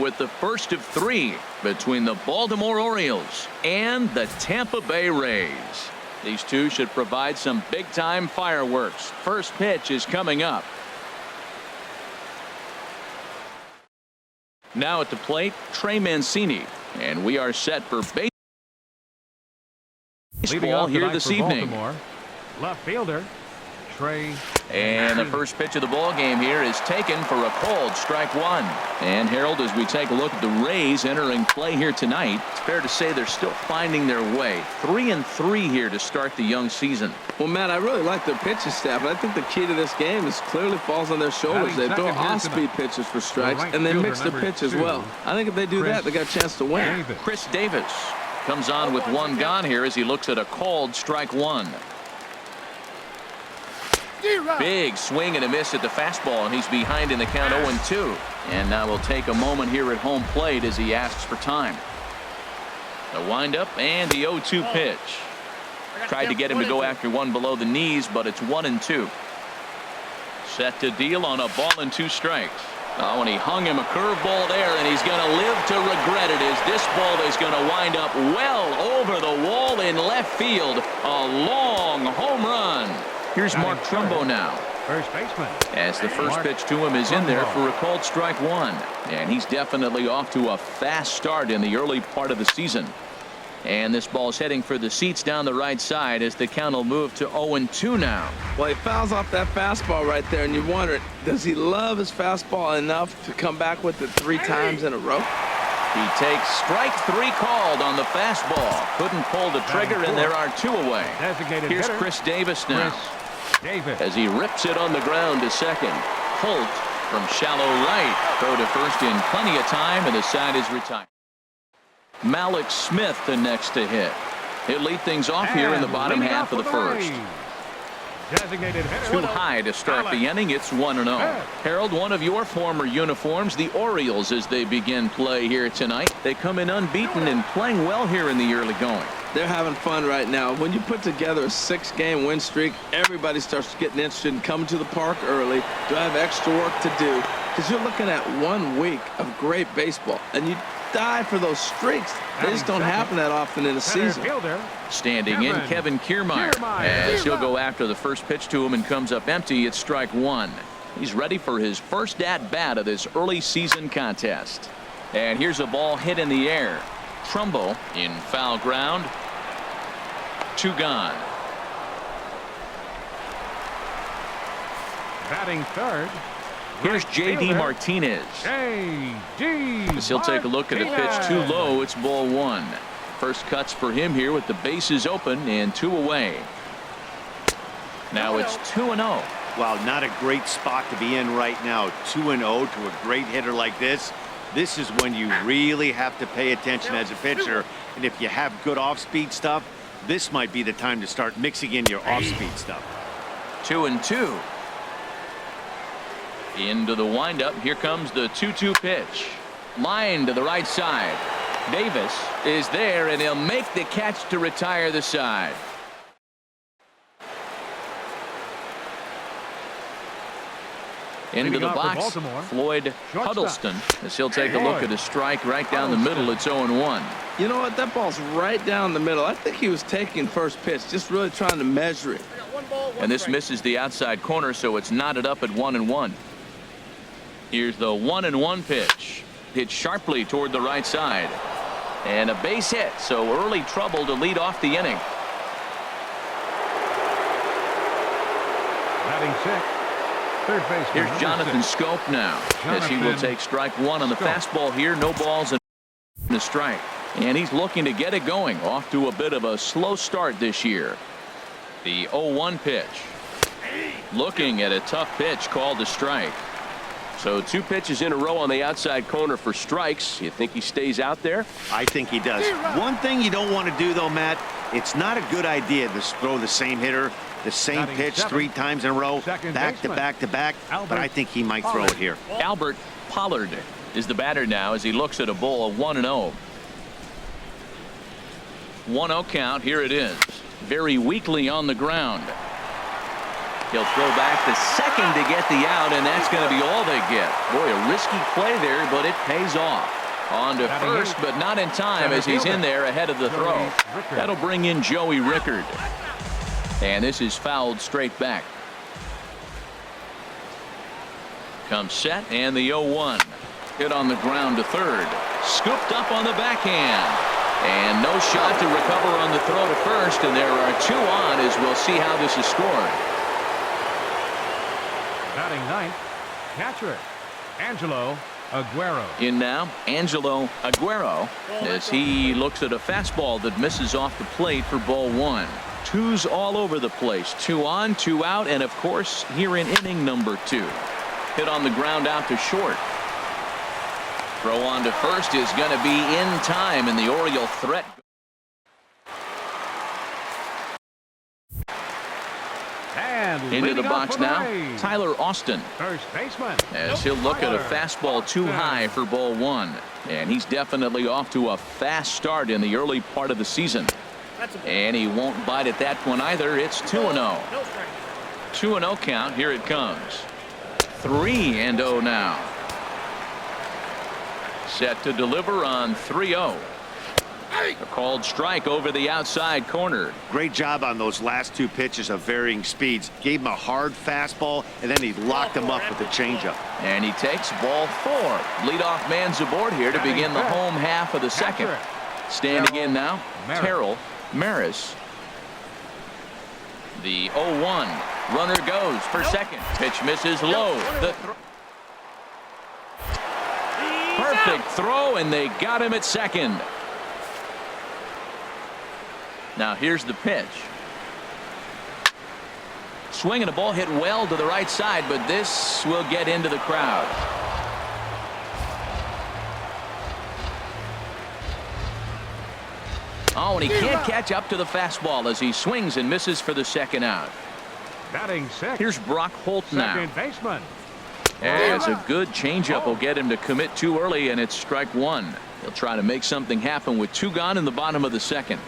with the first of 3 between the Baltimore Orioles and the Tampa Bay Rays. These two should provide some big-time fireworks. First pitch is coming up. Now at the plate, Trey Mancini, and we are set for baseball here this evening. Baltimore, left fielder Trey. And the first pitch of the ball game here is taken for a called strike 1. And Harold, as we take a look at the Rays entering play here tonight, it's fair to say they're still finding their way. 3-3 here to start the young season. Well, Matt, I really like their pitching staff, but I think the key to this game is clearly falls on their shoulders. They throw off-speed pitches for strikes, and they mix the pitch as well. I think if they do that, they got a chance to win. Chris Davis comes on with 1 gone here as he looks at a called strike 1. Big swing and a miss at the fastball, and he's behind in the count 0-2. And now we'll take a moment here at home plate as he asks for time. The windup and the 0-2 pitch. Tried to get him to go after one below the knees, but it's 1-2. Set to deal on a ball and 2 strikes. Oh, and he hung him a curveball there, and he's going to live to regret it as this ball is going to wind up well over the wall in left field. A long home run. Here's Mark Trumbo now. First baseman. As the first pitch to him is in there for a called strike 1. And he's definitely off to a fast start in the early part of the season. And this ball's heading for the seats down the right side as the count will move to 0-2 now. Well, he fouls off that fastball right there, and you wonder, does he love his fastball enough to come back with it 3 times in a row? He takes strike 3 called on the fastball. Couldn't pull the trigger, and there are 2 away. Here's Chris Davis now. As he rips it on the ground to second. Holt from shallow right. Throw to first in plenty of time, and the side is retired. Malik Smith the next to hit. He'll lead things off here in the bottom half of the first. Too high to start the inning. It's 1-0. Harold, one of your former uniforms, the Orioles, as they begin play here tonight. They come in unbeaten and playing well here in the early going. They're having fun right now. When you put together a 6-game win streak, everybody starts getting interested in coming to the park early. Do I have extra work to do? Because you're looking at 1 week of great baseball, and you die for those streaks. They just don't happen that often in a season. Standing in, Kevin Kiermaier, as he'll go after the first pitch to him and comes up empty. It's strike 1. He's ready for his first at-bat of this early season contest. And here's a ball hit in the air. Trumbo in foul ground. 2 gone. Batting third. Here's J.D. Martinez. As he'll take a look at the pitch too low. It's ball 1. First cuts for him here with the bases open and 2 away. Now it's 2-0. Well, not a great spot to be in right now. 2-0 to a great hitter like this. This is when you really have to pay attention as a pitcher. And if you have good off-speed stuff, this might be the time to start mixing in your off-speed stuff. 2-2. Into the windup. Here comes the 2-2 pitch. Line to the right side. Davis is there, and he'll make the catch to retire the side. Into the box, Floyd Huddleston, as he'll take a look at a strike right down the middle. It's 0-1. You know what? That ball's right down the middle. I think he was taking first pitch, just really trying to measure it. And this misses the outside corner, so it's knotted up at 1-1. Here's the 1-1 pitch. Hit sharply toward the right side. And a base hit, so early trouble to lead off the inning. Batting 6. Third baseman. Here's Jonathan Scope now, as he will take strike 1 on the fastball here. No balls and a strike. And he's looking to get it going. Off to a bit of a slow start this year. The 0-1 pitch. Looking at a tough pitch called a strike. So 2 pitches in a row on the outside corner for strikes. You think he stays out there? I think he does. One thing you don't want to do, though, Matt, it's not a good idea to throw the same hitter, the same pitch 3 times in a row, back to back to back. But I think he might throw it here. Albert Pollard is the batter now as he looks at a ball of 1-0. 1-0 count. Here it is. Very weakly on the ground. He'll throw back to second to get the out, and that's going to be all they get. Boy, a risky play there, but it pays off. On to first, but not in time as he's in there ahead of the throw. That'll bring in Joey Rickard. And this is fouled straight back. Comes set, and the 0-1. Hit on the ground to third. Scooped up on the backhand. And no shot to recover on the throw to first, and there are two on as we'll see how this is scored. Batting ninth, catcher, Angelo Aguero. In now, Angelo Aguero, as he looks at a fastball that misses off the plate for ball one. Twos all over the place. 2 on, 2 out, and of course, here in inning number 2. Hit on the ground out to short. Throw on to first is going to be in time, and the Oriole threat. And Into the box for the now, Rays, Tyler Austin. first baseman. As he'll look at a fastball too high for ball one. And he's definitely off to a fast start in the early part of the season. And he won't bite at that one either. It's 2-0. 2-0 count. Here it comes. 3-0 now. Set to deliver on 3-0. A called strike over the outside corner. Great job on those last 2 pitches of varying speeds. Gave him a hard fastball, and then he locked him up with a changeup. And he takes ball 4. Leadoff man's aboard here to begin the home half of the second. Standing in now, Terrell Maris. The 0-1. Runner goes for second. Pitch misses low. The perfect throw, and they got him at second. Now here's the pitch. Swinging a ball hit well to the right side, but this will get into the crowd. Oh, and he can't catch up to the fastball as he swings and misses for the second out. Batting sixth. Here's Brock Holt now. Second baseman. As a good changeup will get him to commit too early, and it's strike 1. He'll try to make something happen with 2 gone in the bottom of the second.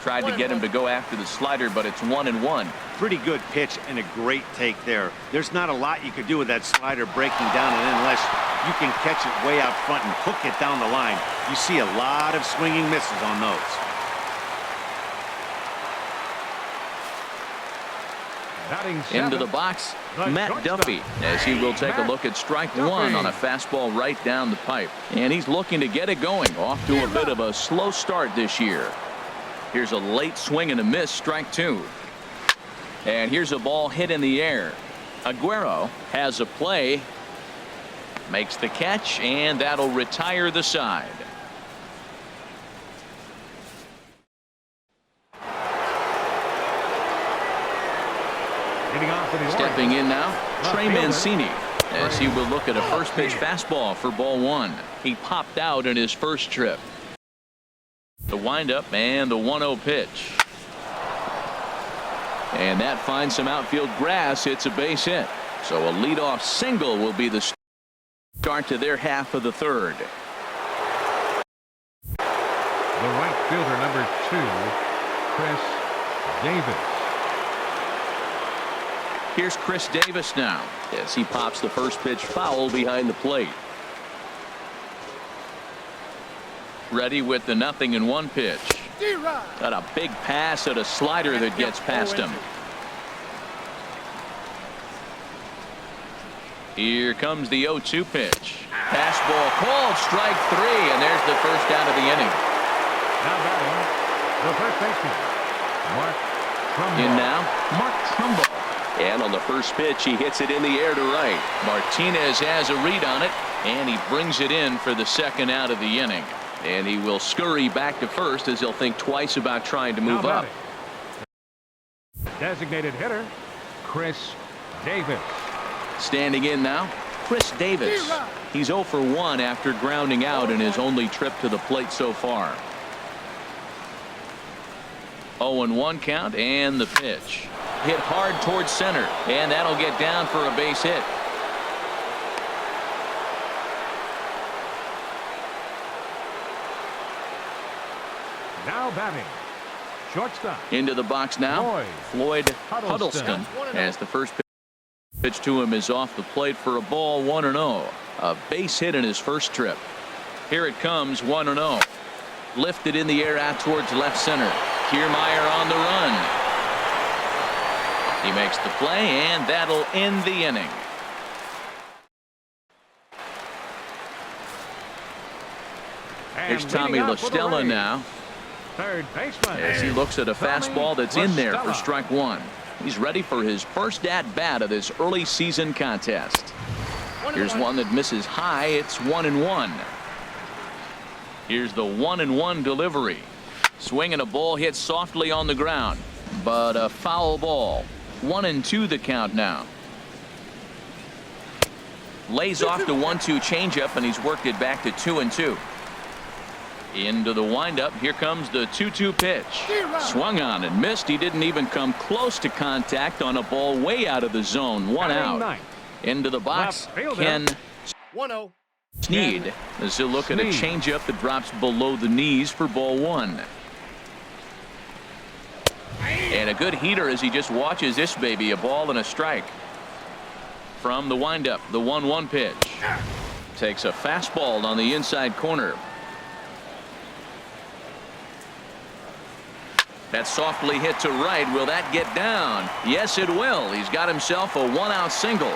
Tried to get him to go after the slider, but it's 1-1. Pretty good pitch and a great take there. There's not a lot you could do with that slider breaking down, and unless you can catch it way out front and hook it down the line, you see a lot of swinging misses on those. Batting Into the seventh, box, the Matt shortstop. Duffy, as he will take a Matt look at strike Duffy. 1 on a fastball right down the pipe. And he's looking to get it going. Off to a bit of a slow start this year. Here's a late swing and a miss, strike 2. And here's a ball hit in the air. Aguero has a play, makes the catch, and that'll retire the side. Leading off for the Stepping in now, Left Trey fielder. Mancini, as he will look at a first pitch fastball for ball 1. He popped out in his first trip. The windup and the 1-0 pitch. And that finds some outfield grass. It's a base hit. So a leadoff single will be the start to their half of the third. The right fielder, number 2, Chris Davis. Here's Chris Davis now as he pops the first pitch foul behind the plate. Ready with the 0-1 pitch. Got a big pass at a slider that gets past him. Here comes the 0-2 pitch. Fastball called, strike 3, and there's the first out of the inning. Now batting, the first baseman, Mark Trumbo. In now, Mark Trumbo. And on the first pitch, he hits it in the air to right. Martinez has a read on it, and he brings it in for the second out of the inning. And he will scurry back to first as he'll think twice about trying to move Now up. batting, designated hitter, Chris Davis. Standing in now, Chris Davis. He's 0 for 1 after grounding out in his only trip to the plate so far. 0-1 count, and the pitch. Hit hard towards center, and that'll get down for a base hit. Now batting, Shortstop. Into the box now. Floyd Huddleston as the first pitch to him is off the plate for a ball. 1-0. A base hit in his first trip. Here it comes. 1-0. Lifted in the air out towards left center. Kiermaier on the run. He makes the play, and that'll end the inning. Here's Tommy LaStella now. Third baseman. As he looks at a fastball that's in there for strike one. He's ready for his first at-bat of this early season contest. Here's one that misses high. It's 1-1. Here's the 1-1 delivery. Swinging a ball hit softly on the ground, but a foul ball. 1-2 the count now. Lays off the 1-2 changeup, and he's worked it back to 2-2. Into the windup. Here comes the 2-2 pitch. Swung on and missed. He didn't even come close to contact on a ball way out of the zone. One out. Into the box. Ken 1-0. Sneed as he'll look at a changeup that drops below the knees for ball one. And a good heater as he just watches this baby. A ball and a strike. From the windup, the 1-1 pitch. Takes a fastball on the inside corner. That's softly hit to right. Will that get down? Yes, it will. He's got himself a one-out single.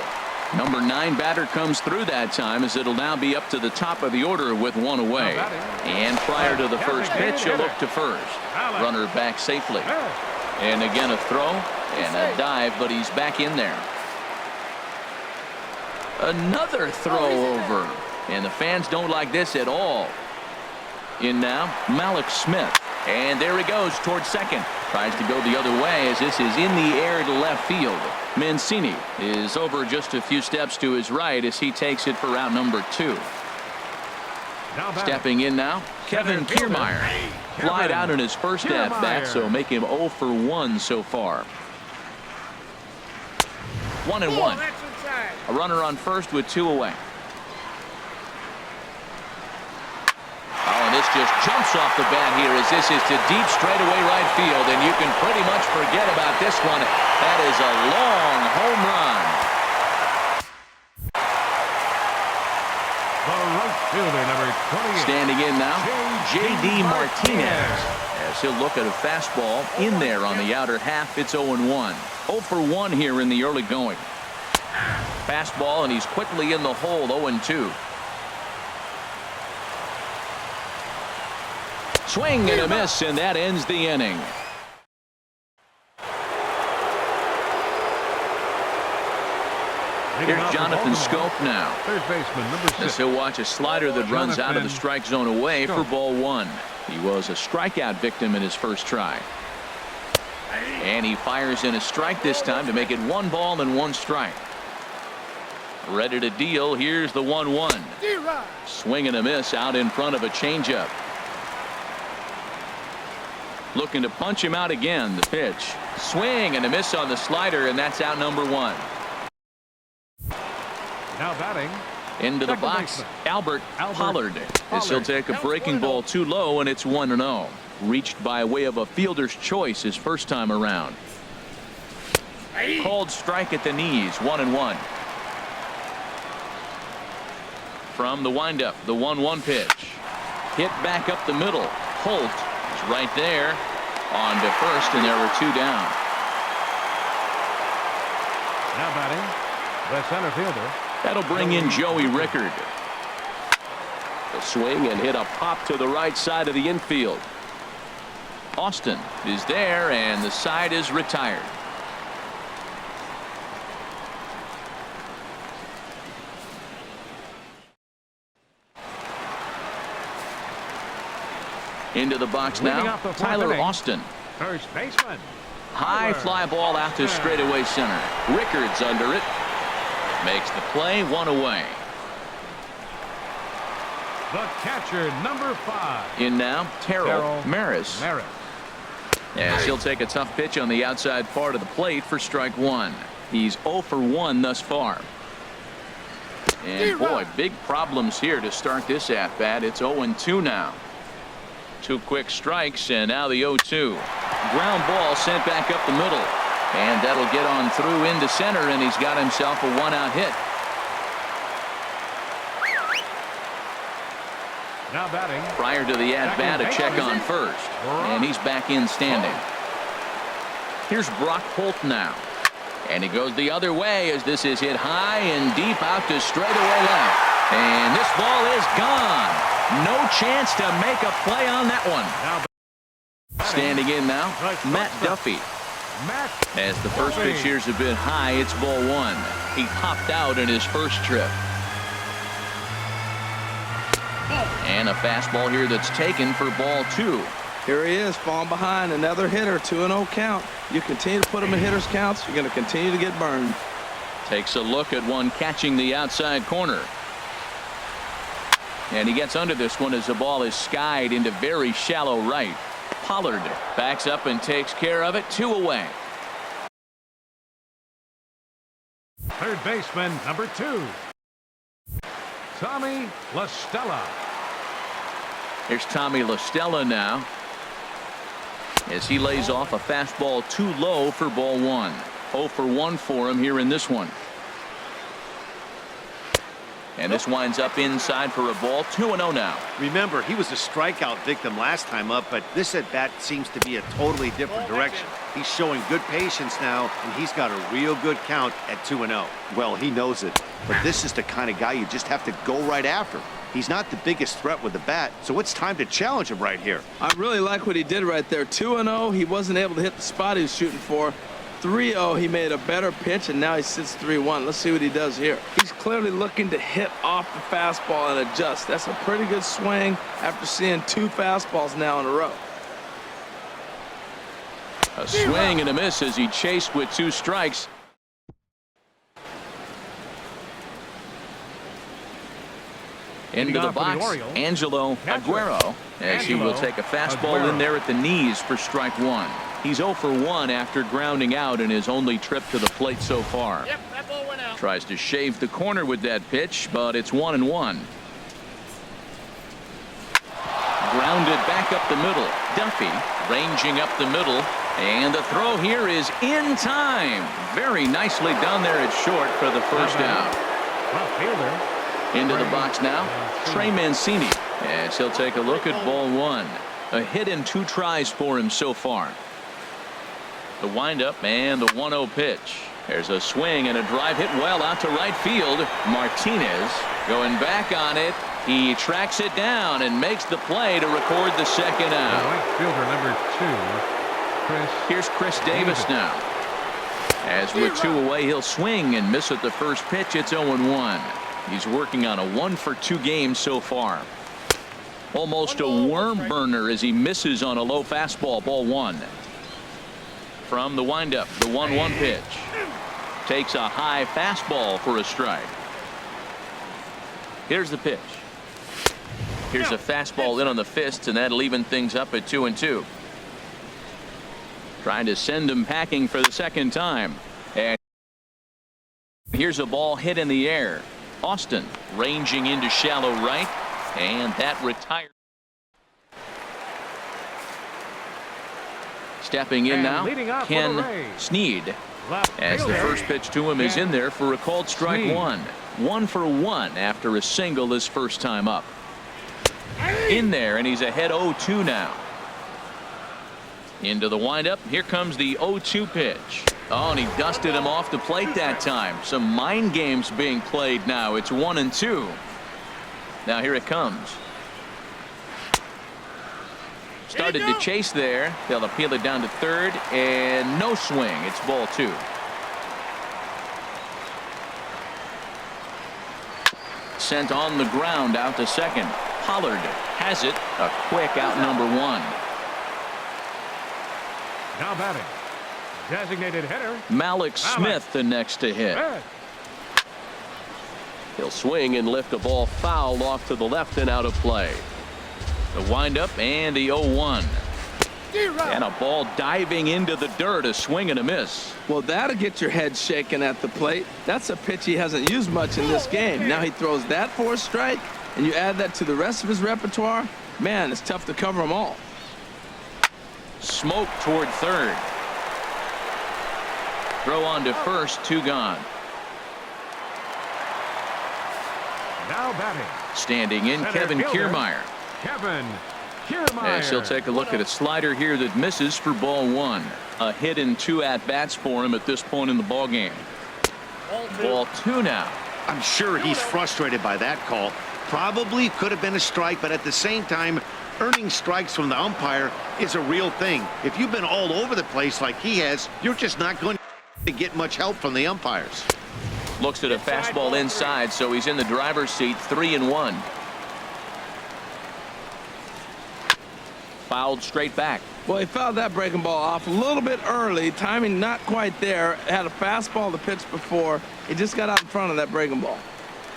Number 9 batter comes through that time as it'll now be up to the top of the order with one away. And prior to the first pitch, a look to first. Runner back safely. And again a throw and a dive, but he's back in there. Another throw over. And the fans don't like this at all. In now, Malik Smith. And there he goes towards second. Tries to go the other way as this is in the air to left field. Mancini is over just a few steps to his right as he takes it for route number 2. Stepping in now, Kevin Kiermaier. Flied out in his first at-bat, so make him 0 for 1 so far. 1-1. A runner on first with 2 away. This just jumps off the bat here as this is to deep straightaway right field, and you can pretty much forget about this one. That is a long home run. The right fielder, number 28. Standing in now, J.D. Martinez. As he'll look at a fastball in there on the outer half. It's 0-1. 0 for 1 here in the early going. Fastball, and he's quickly in the hole. 0-2. Swing and a miss, and that ends the inning. Here's Jonathan Schoop now. Third baseman, number 6. As he'll watch a slider that runs out of the strike zone away for ball 1. He was a strikeout victim in his first try. And he fires in a strike this time to make it 1 ball and 1 strike. Ready to deal. Here's the 1-1. Swing and a miss out in front of a changeup. Looking to punch him out again. The pitch. Swing and a miss on the slider, and that's out number 1. Now batting. Into the box, Albert Pollard. As he'll take a breaking ball too low, and it's 1-0. Reached by way of a fielder's choice his first time around. Called strike at the knees. 1-1. From the windup, the 1-1 pitch. Hit back up the middle. Holt is right there on to first, and there were 2 down. Now batting, the center fielder. That'll bring in Joey Rickard. A swing and hit a pop to the right side of the infield. Austin is there, and the side is retired. Into the box now, Tyler Austin. First baseman. High fly ball out to straightaway center. Rickard's under it. Makes the play, 1 away. The catcher, number 5. In now, Terrell Maris. As he'll take a tough pitch on the outside part of the plate for strike 1. He's 0 for 1 thus far. And boy, big problems here to start this at bat. It's 0-2 now. 2 quick strikes, and now the 0-2. Ground ball sent back up the middle. And that'll get on through into center, and he's got himself a one-out hit. Now batting. Prior to the at-bat, a check on first. And he's back in standing. Here's Brock Holt now. And he goes the other way as this is hit high and deep out to straightaway left. And this ball is gone. No chance to make a play on that one. Standing in now, Matt Duffy. As the first pitch here's a bit high, it's ball one. He popped out in his first trip. And a fastball here that's taken for ball two. Here he is, falling behind, another hitter, 2-0 count. You continue to put him in hitters' counts, you're going to continue to get burned. Takes a look at one catching the outside corner. And he gets under this one as the ball is skied into very shallow right. Pollard backs up and takes care of it. 2 away. Third baseman, number 2. Tommy La Stella. Here's Tommy La Stella now, as he lays off a fastball too low for ball one. 0 for 1 for him here in this one. And this winds up inside for a ball. 2-0 now. Remember, he was a strikeout victim last time up, but this at bat seems to be a totally different direction. He's showing good patience now, and he's got a real good count at 2-0. Well, he knows it, but this is the kind of guy you just have to go right after. He's not the biggest threat with the bat, so it's time to challenge him right here. I really like what he did right there. 2-0, he wasn't able to hit the spot he was shooting for. 3-0, he made a better pitch, and now he sits 3-1. Let's see what he does here. He's clearly looking to hit off the fastball and adjust. That's a pretty good swing after seeing 2 fastballs now in a row. A swing and a miss as he chased with 2 strikes. Into the box, Angelo Aguero, as he will take a fastball in there at the knees for strike 1. He's 0 for 1 after grounding out in his only trip to the plate so far. Yep, that ball went out. Tries to shave the corner with that pitch, but it's 1-1. Grounded back up the middle. Duffy ranging up the middle, and the throw here is in time. Very nicely done there at short for the first out. Left fielder. Into the box now, Trey Mancini, as he'll take a look at ball 1. A hit in 2 tries for him so far. The windup and the 1-0 pitch. There's a swing and a drive hit well out to right field. Martinez going back on it. He tracks it down and makes the play to record the second out. Right fielder number 2, Chris. Here's Chris Davis now. As with 2 away, he'll swing and miss at the first pitch. It's 0-1. He's working on a 1 for 2 game so far. Almost a worm burner as he misses on a low fastball. Ball 1. From the windup, the 1-1 pitch. Takes a high fastball for a strike. Here's the pitch. Here's a fastball in on the fists, and that'll even things up at 2-2. Trying to send him packing for the second time. And here's a ball hit in the air. Austin ranging into shallow right, and that retired. Stepping in now, Ken Sneed, as the first pitch to him is in there for a called strike 1. 1 for 1 after a single his first time up. In there, and he's ahead 0-2 now. Into the windup. Here comes the 0-2 pitch. Oh, and he dusted him off the plate that time. Some mind games being played now. It's 1-2. Now here it comes. Started to chase there. They'll appeal it down to third, and no swing. It's ball 2. Sent on the ground out to second. Pollard has it. A quick out number 1. Now batting, designated hitter Malik Smith, the next to hit. He'll swing and lift a ball foul off to the left and out of play. The windup and the 0-1. And a ball diving into the dirt, a swing and a miss. Well, that'll get your head shaking at the plate. That's a pitch he hasn't used much in this game. Now he throws that for a strike, and you add that to the rest of his repertoire. Man, it's tough to cover them all. Smoke toward third. Throw on to first, 2 gone. Now batting. Standing in, Center Kevin fielder, Kiermaier. Kevin Kiermaier. As he'll take a look at a slider here that misses for ball 1. A hit in 2 at-bats for him at this point in the ball game. Ball 2 now. I'm sure he's frustrated by that call. Probably could have been a strike, but at the same time, earning strikes from the umpire is a real thing. If you've been all over the place like he has, you're just not going to get much help from the umpires. Looks at a fastball inside, so he's in the driver's seat, 3-1. Fouled straight back. Well, he fouled that breaking ball off a little bit early. Timing not quite there. Had a fastball to pitch before. He just got out in front of that breaking ball.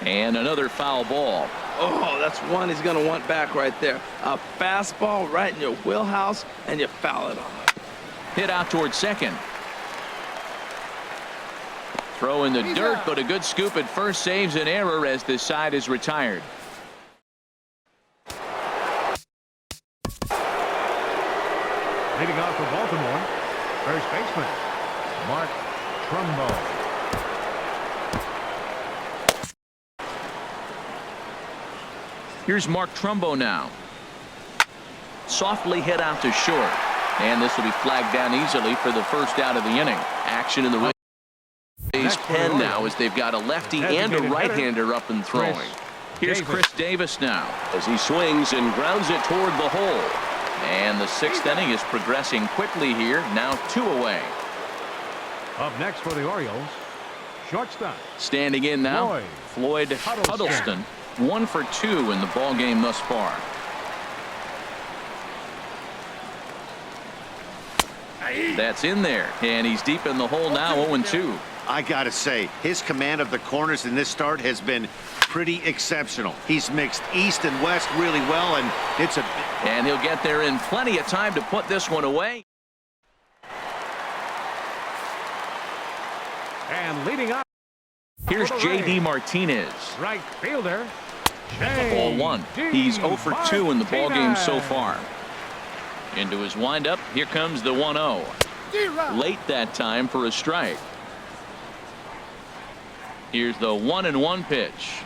And another foul ball. Oh, that's one he's going to want back right there. A fastball right in your wheelhouse, and you foul it off. Hit out toward second. Throw in the dirt, but a good scoop at first saves an error as this side is retired. Leading off for Baltimore, first baseman, Mark Trumbo. Here's Mark Trumbo now. Softly hit out to short. And this will be flagged down easily for the first out of the inning. Action in the Rays pen now as they've got a lefty and a right-hander up and throwing. Here's Chris Davis now as he swings and grounds it toward the hole. And the 6th inning is progressing quickly here. Now 2 away. Up next for the Orioles, shortstop. Standing in now, Floyd Huddleston. 1 for 2 in the ball game thus far. That's in there, and he's deep in the hole now, 0-2. I gotta say, his command of the corners in this start has been pretty exceptional. He's mixed east and west really well, and and he'll get there in plenty of time to put this one away. And leading up, here's J.D. Martinez. right fielder. Ball 1. He's 0 for 2 in the ball game so far. Into his windup. Here comes the 1-0. Late that time for a strike. Here's the 1-1 pitch.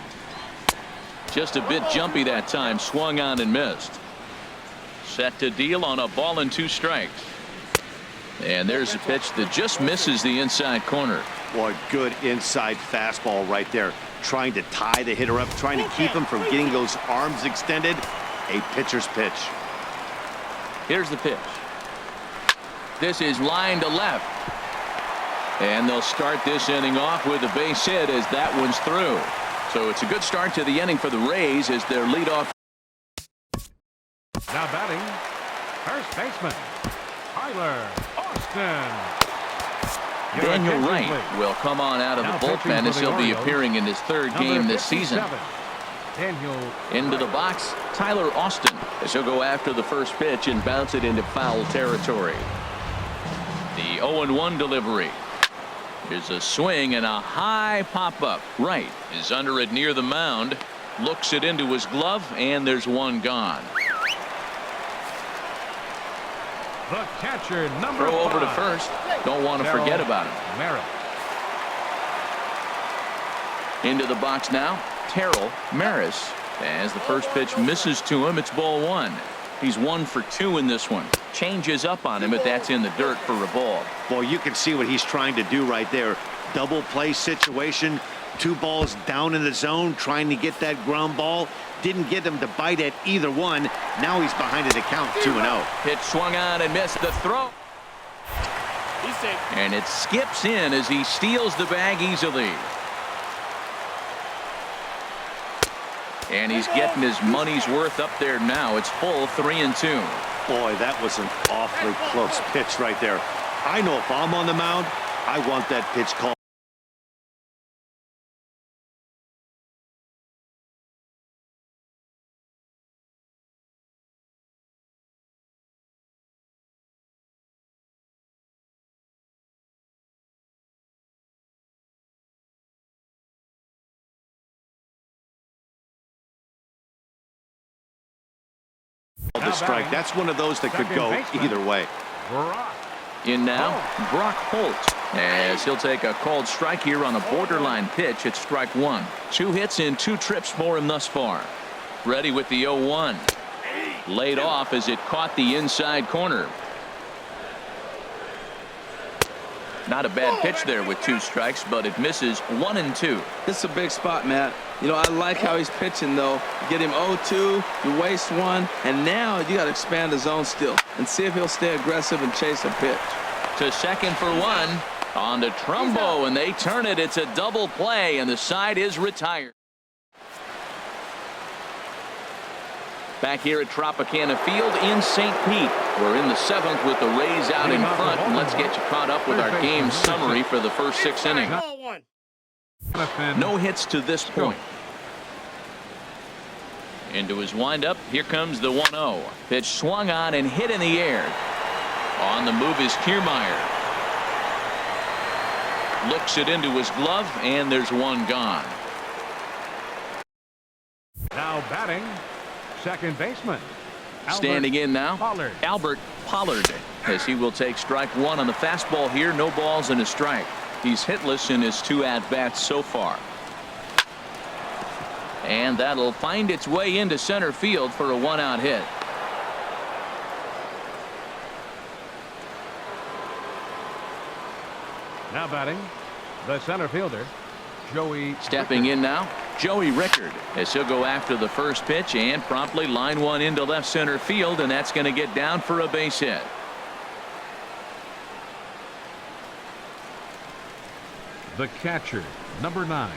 Just a bit jumpy that time. Swung on and missed. Set to deal on a ball and 2 strikes. And there's a pitch that just misses the inside corner. Boy, good inside fastball right there. Trying to tie the hitter up, trying to keep him from getting those arms extended. A pitcher's pitch. Here's the pitch. This is line to left. And they'll start this inning off with a base hit as that one's through. So it's a good start to the inning for the Rays as their leadoff. Now batting, first baseman, Tyler Austin. Daniel Wright will come on out of the bullpen as he'll be appearing in his 3rd game this season. Into the box, Tyler Austin as he'll go after the first pitch and bounce it into foul territory. The 0-1 delivery. Here's a swing and a high pop-up. Wright is under it near the mound. Looks it into his glove, and there's one gone. The catcher, number Throw over to 5. first. Don't want to forget about him. Merrill. Into the box now, Terrell Maris. As the first pitch misses to him, it's ball 1. He's 1 for 2 in this one. Changes up on him, but that's in the dirt for a ball. Boy, you can see what he's trying to do right there. Double play situation. 2 balls down in the zone, trying to get that ground ball. Didn't get him to bite at either one. Now he's behind in the count, 2-0. Pitch swung on and missed the throw. And it skips in as he steals the bag easily. And he's getting his money's worth up there now. It's full 3-2. Boy, that was an awfully close pitch right there. I know if I'm on the mound, I want that pitch called. The strike. That's one of those that could go either way. Brock. In now, Brock Holt, as he'll take a called strike here on a borderline pitch at strike one. 2 hits in 2 trips for him thus far. Ready with the 0-1. Laid off as it caught the inside corner. Not a bad pitch there with 2 strikes, but it misses 1 and 2. This is a big spot, Matt. You know, I like how he's pitching, though. You get him 0-2, you waste 1, and now you got to expand the zone still and see if he'll stay aggressive and chase a pitch. To second for 1. On to Trumbo, and they turn it. It's a double play, and the side is retired. Back here at Tropicana Field in St. Pete. We're in the 7th with the Rays out in front. And let's get you caught up with our game summary for the first 6 innings. No hits to this point. Into his windup. Here comes the 1-0. Pitch swung on and hit in the air. On the move is Kiermaier. Looks it into his glove, and there's 1 gone. Now batting, second baseman. Standing in now, Pollard. Albert Pollard, as he will take strike 1 on the fastball here. No balls and a strike. He's hitless in his 2 at-bats so far. And that'll find its way into center field for a 1-out hit. Now batting, the center fielder, Joey. Stepping in now, Joey Rickard, as he'll go after the first pitch and promptly line 1 into left center field, and that's going to get down for a base hit. The catcher, number 9,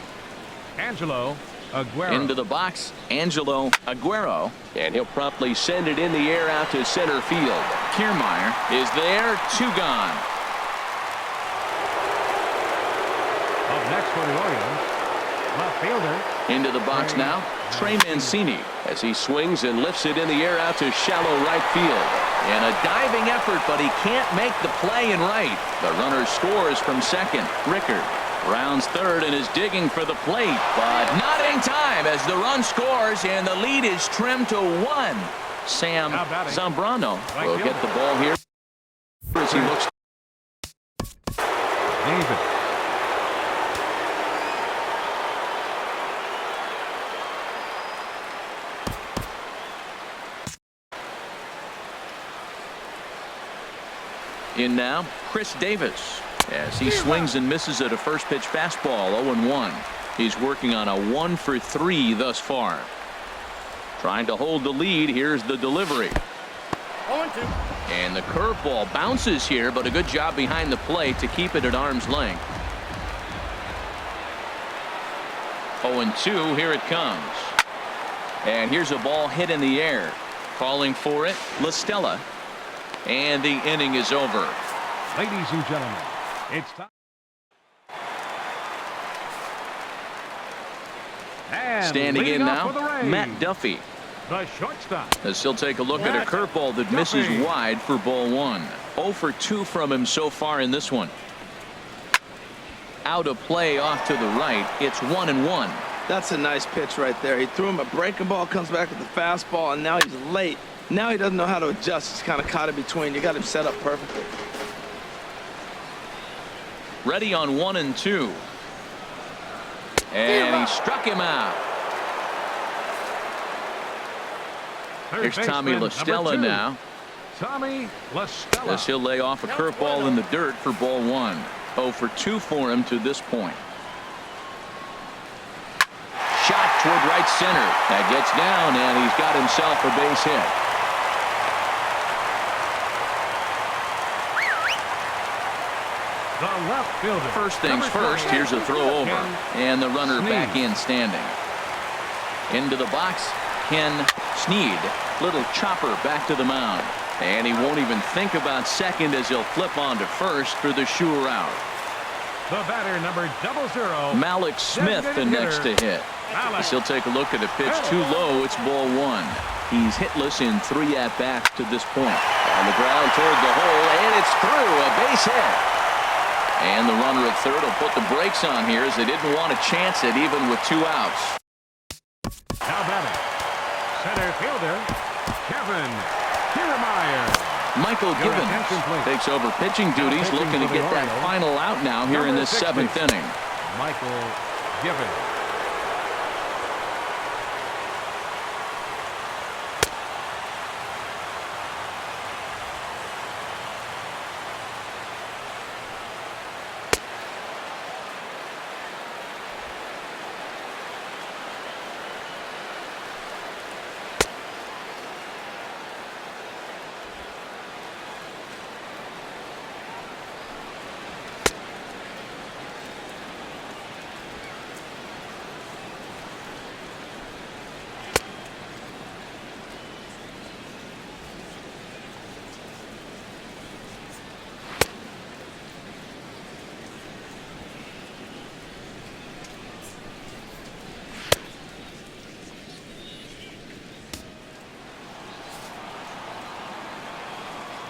Angelo Aguero. Into the box, Angelo Aguero, and he'll promptly send it in the air out to center field. Kiermaier is there, 2 gone. Up next for the Orioles, left fielder. Into the box now, Trey Mancini, as he swings and lifts it in the air out to shallow right field. And a diving effort, but he can't make the play in right. The runner scores from second. Rickard rounds third and is digging for the plate, but not in time as the run scores and the lead is trimmed to 1. Sam Zambrano will get the ball here as he looks. David. In now, Chris Davis, as he swings and misses at a first pitch fastball. 0-1. He's working on a 1-for-3 thus far. Trying to hold the lead. Here's the delivery. 0-2. And the curveball bounces here, but a good job behind the plate to keep it at arm's length. 0-2. Here it comes. And here's a ball hit in the air. Calling for it, La Stella. And the inning is over. Ladies and gentlemen, it's time. And standing in now, Matt Duffy. The shortstop. As he'll take a look at a curveball that misses wide for ball 1. 0 for 2 from him so far in this one. Out of play off to the right. It's 1-1. That's a nice pitch right there. He threw him a breaking ball, comes back with the fastball, and now he's late. Now he doesn't know how to adjust. He's kind of caught in between. You got him set up perfectly. Ready on 1-2. And he struck him out. Here's Tommy La Stella now. Tommy La Stella. As he'll lay off a curveball in the dirt for ball 1. 0 for 2 for him to this point. Shot toward right center. That gets down, and he's got himself a base hit. The left fielder. First things first, here's a throw over. And the runner back in standing. Into the box, Ken Sneed. Little chopper back to the mound. And he won't even think about second as he'll flip on to first for the sure out. The batter, number 00. Malik Smith, the next to hit. As he'll take a look at a pitch too low, it's ball 1. He's hitless in 3 at-bats to this point. On the ground toward the hole, and it's through, a base hit. And the runner at third will put the brakes on here as they didn't want to chance it even with 2 outs. Now batting, center fielder, Kevin Kiermaier. Michael Your Gibbons attention, please. takes over pitching duties, pitching looking to for the get that Orioles, final out now here in number this 60. 7th inning. Michael Gibbons.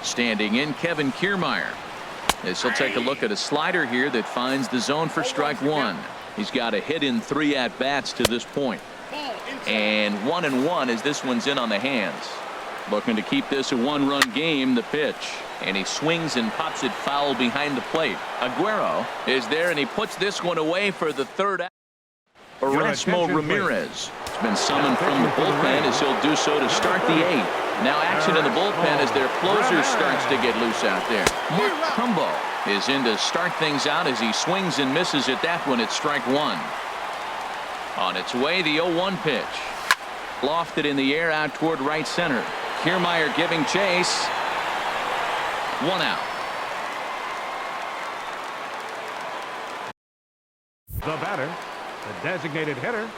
Standing in, Kevin Kiermaier. As he'll take a look at a slider here that finds the zone for strike one. He's got a hit in 3 at-bats to this point. And 1-1 as this one's in on the hands. Looking to keep this a 1-run game, the pitch. And he swings and pops it foul behind the plate. Aguero is there, and he puts this one away for the 3rd out. Erasmo Ramirez has been summoned from the bullpen as he'll do so to start the 8th. Now action in the bullpen as their closer starts to get loose out there. Mark Trumbo is in to start things out as he swings and misses at that one at strike one. On its way, the 0-1 pitch. Lofted in the air out toward right center. Kiermaier giving chase. 1 out. The batter, the designated hitter,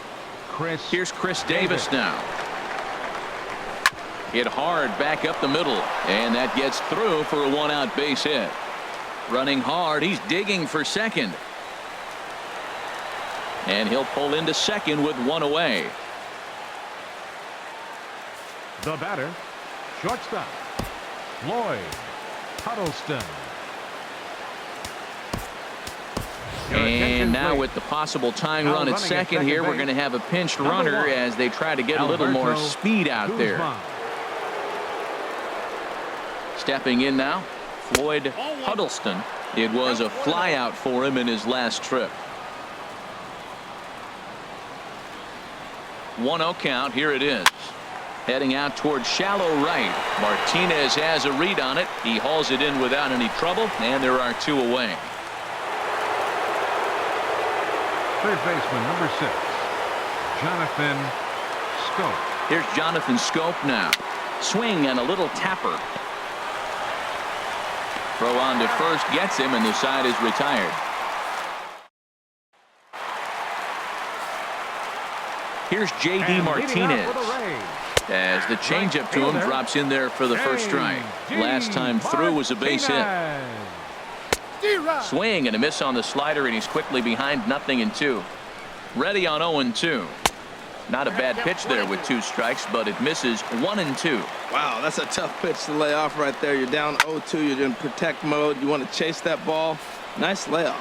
Here's Chris Davis now. Hit hard back up the middle, and that gets through for a 1-out base hit. Running hard, he's digging for second. And he'll pull into second with 1 away. The batter, shortstop, Lloyd Huddleston. And now with the possible tying run at second here, we're going to have a pinched runner as they try to get a little more speed out there. Stepping in now, Floyd Huddleston. It was a flyout for him in his last trip. 1-0 count. Here it is. Heading out towards shallow right. Martinez has a read on it. He hauls it in without any trouble, and there are 2 away. Third baseman, number 6, Jonathan Scope. Here's Jonathan Scope now. Swing and a little tapper. Throw on to first gets him, and the side is retired. Here's J.D. Martinez. As the changeup to him drops in there for the first strike. Last time through was a base hit. Swing and a miss on the slider, and he's quickly behind 0-2. Ready on 0-2. Not a bad pitch there with 2 strikes, but it misses 1-2. Wow, that's a tough pitch to lay off right there. You're down 0-2. You're in protect mode. You want to chase that ball. Nice layoff.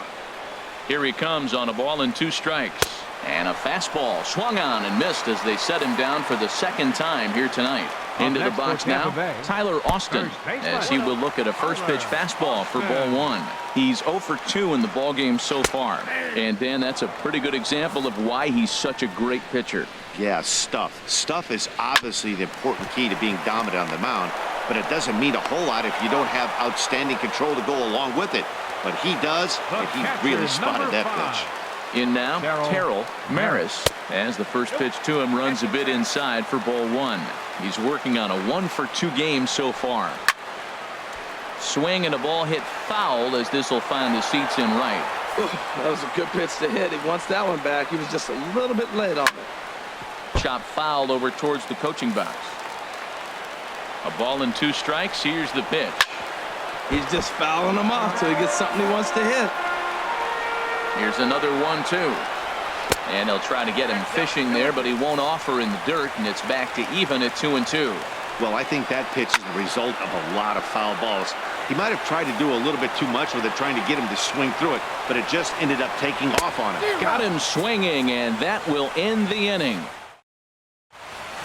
Here he comes on a ball and 2 strikes. And a fastball swung on and missed as they set him down for the 2nd time here tonight. Into the box now, Tyler Austin, as he will look at a first pitch fastball for ball 1. He's 0 for 2 in the ballgame so far. And Dan, that's a pretty good example of why he's such a great pitcher. Yeah, stuff. Stuff is obviously the important key to being dominant on the mound, but it doesn't mean a whole lot if you don't have outstanding control to go along with it. But he does, and he really spotted that pitch. In now, Terrell Maris, as the first pitch to him runs a bit inside for ball 1. He's working on a 1 for 2 game so far. Swing and a ball hit foul as this will find the seats in right. Ooh, that was a good pitch to hit. He wants that one back. He was just a little bit late on it. Chop foul over towards the coaching box. A ball and 2 strikes. Here's the pitch. He's just fouling him off till he gets something he wants to hit. Here's another 1-2. And he'll try to get him fishing there, but he won't offer in the dirt, and it's back to even at 2-2. Well, I think that pitch is the result of a lot of foul balls. He might have tried to do a little bit too much with it, trying to get him to swing through it, but it just ended up taking off on him. Got him swinging, and that will end the inning.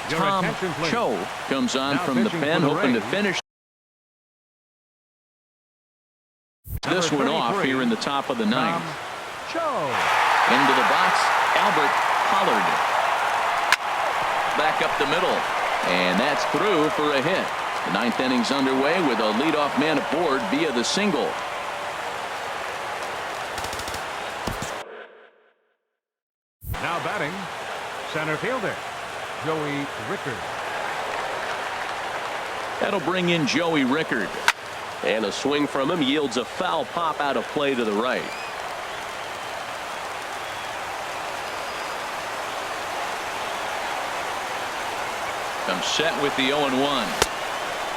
Tom Cho comes on from the pen, hoping to finish the top of the ninth. Show. Into the box, Albert Pollard. Back up the middle, and that's through for a hit. The ninth inning's underway with a leadoff man aboard via the single. Now batting, center fielder, Joey Rickard. That'll bring in Joey Rickard. And a swing from him yields a foul pop out of play to the right. Comes set with the 0-1.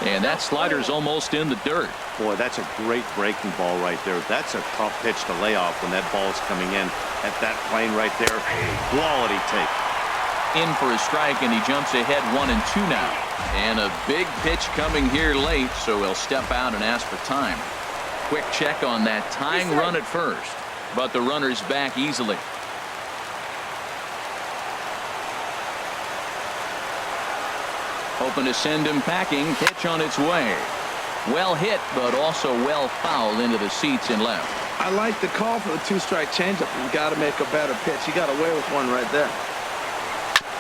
And that slider's almost in the dirt. Boy, that's a great breaking ball right there. That's a tough pitch to lay off when that ball's coming in at that plane right there. Quality take. In for a strike, and he jumps ahead 1-2 now. And a big pitch coming here late, so he'll step out and ask for time. Quick check on that tying run at first, but the runner's back easily. Hoping to send him packing. Pitch on its way. Well hit, but also well fouled into the seats and left. I like the call for the two-strike changeup. You got to make a better pitch. You got away with one right there.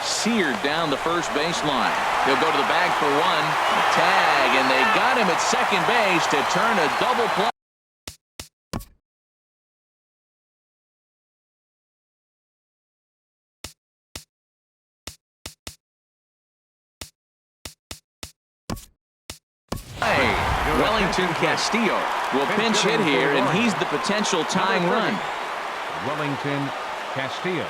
Seared down the first baseline. He'll go to the bag for one. A tag, and they got him at second base to turn a double play. Wellington Castillo will pinch hit here, and he's the potential tying run. Wellington Castillo.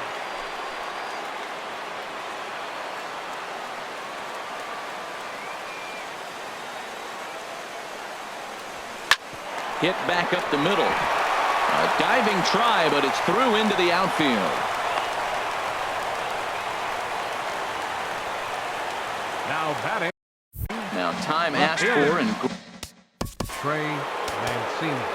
Hit back up the middle. A diving try, but it's through into the outfield. Now batting. Now time asked for, and Trey Mancini.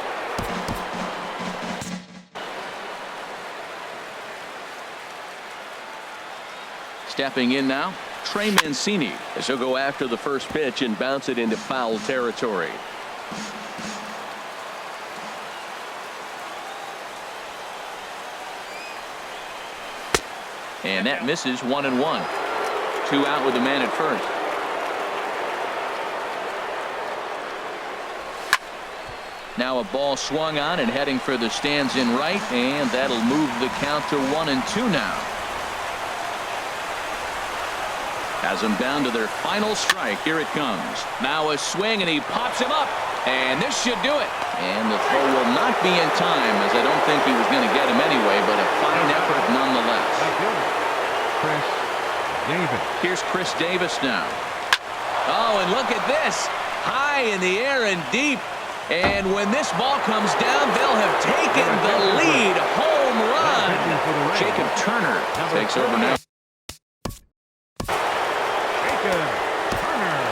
stepping in now, Trey Mancini, as he'll go after the first pitch and bounce it into foul territory. And that misses 1-1. 2 out with the man at first. Now a ball swung on and heading for the stands in right, and that'll move the count to 1-2 now. Has them down to their final strike. Here it comes. Now a swing, and he pops him up, and this should do it. And the throw will not be in time, as I don't think he was going to get him anyway, but a fine effort nonetheless. Chris Davis. Here's Chris Davis now. Oh, and look at this. High in the air and deep. And when this ball comes down, they'll have taken the lead. Home run. Jacob Turner takes over now. Jacob Turner.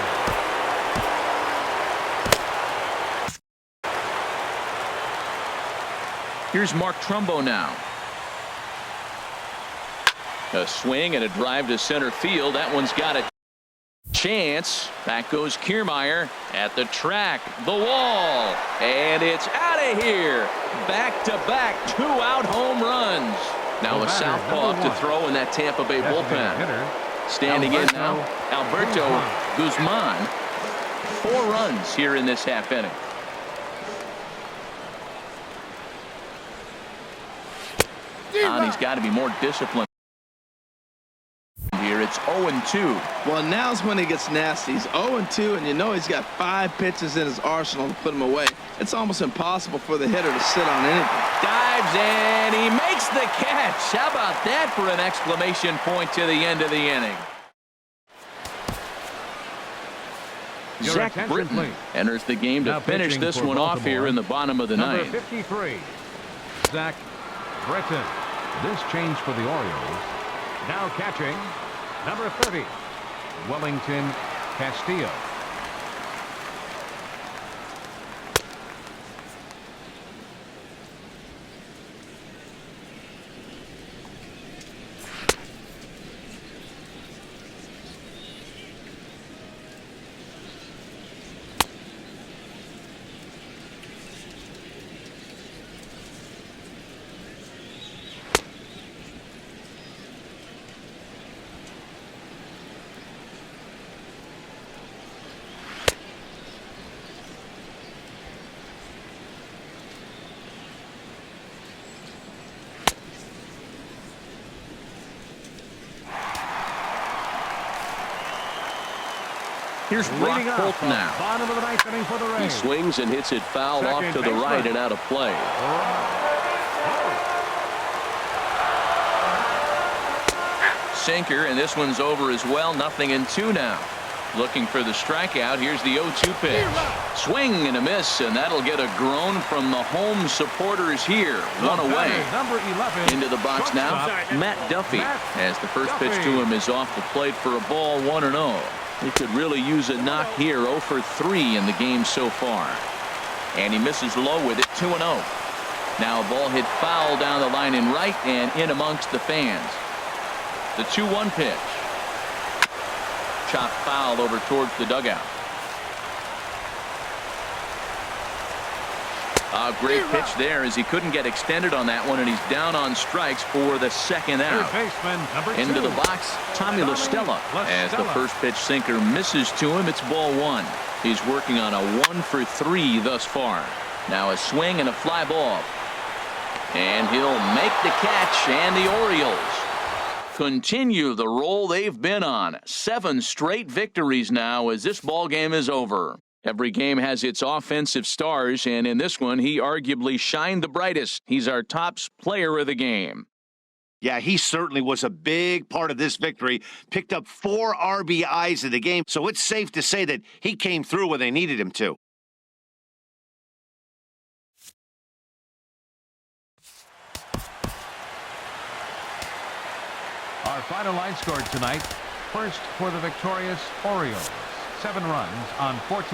Here's Mark Trumbo now. A swing and a drive to center field. That one's got a chance. Back goes Kiermaier at the track, the wall, and it's out of here. Back-to-back 2-out home runs. Now a southpaw to throw in that Tampa Bay bullpen. Standing in now, Alberto Guzman. 4 runs here in this half inning. And he's got to be more disciplined. Here it's 0-2. Well, now's when he gets nasty. He's 0-2, and you know he's got 5 pitches in his arsenal to put him away. It's almost impossible for the hitter to sit on anything. Dives, and he makes the catch. How about that for an exclamation point to the end of the inning? Zach Britton enters the game to finish this one off here in the bottom of the ninth. Number 53, Zach Britton. This change for the Orioles. Now catching, number 30, Wellington Castillo. Here's Brock Leading Holt off the now. bottom of the ninth inning for the He Rays. swings and hits it foul off Second to the right baseman. and out of play. Sinker, and this one's over as well. 0-2 now. Looking for the strikeout. Here's the 0-2 pitch. Swing and a miss, and that'll get a groan from the home supporters here. One away. Number 11. Into the box now, Matt Duffy. As the first pitch to him is off the plate for a ball, 1-0. He could really use a knock here. 0 for 3 in the game so far. And he misses low with it. 2-0. Now a ball hit foul down the line in right and in amongst the fans. The 2-1 pitch. Chopped foul over towards the dugout. A great pitch there as he couldn't get extended on that one, and he's down on strikes for the second out. Third baseman, number 2. Into the box, Tommy La Stella. As the first pitch sinker misses to him, it's ball 1. He's working on a 1 for 3 thus far. Now a swing and a fly ball. And he'll make the catch, and the Orioles continue the roll they've been on. 7 straight victories now as this ball game is over. Every game has its offensive stars, and in this one, he arguably shined the brightest. He's our top player of the game. Yeah, he certainly was a big part of this victory. Picked up 4 RBIs in the game, so it's safe to say that he came through when they needed him to. Our final line scored tonight. First for the victorious Orioles. 7 runs on 14.